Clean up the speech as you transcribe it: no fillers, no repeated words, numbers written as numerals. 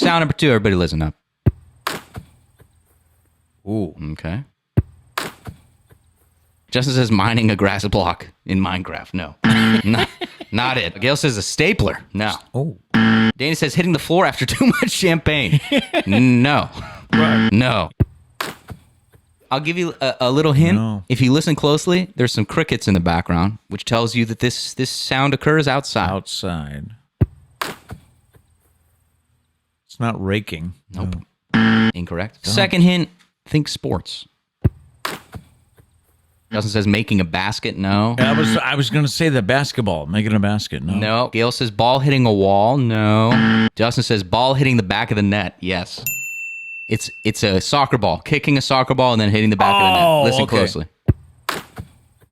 Sound number 2. Everybody listen up. Ooh. Okay. Justin says mining a grass block in Minecraft. No. Not it. Gail says a stapler. No. Oh. Danny says hitting the floor after too much champagne. No. Right. No. I'll give you a little hint. No. If you listen closely, there's some crickets in the background, which tells you that this sound occurs outside. Outside. It's not raking. Nope. No. Incorrect. Second hint, think sports. Justin says making a basket. No. I was going to say the basketball, making a basket. No. No. Gail says ball hitting a wall. No. Justin says ball hitting the back of the net. Yes. It's a soccer ball, kicking a soccer ball and then hitting the back of the net. Listen closely.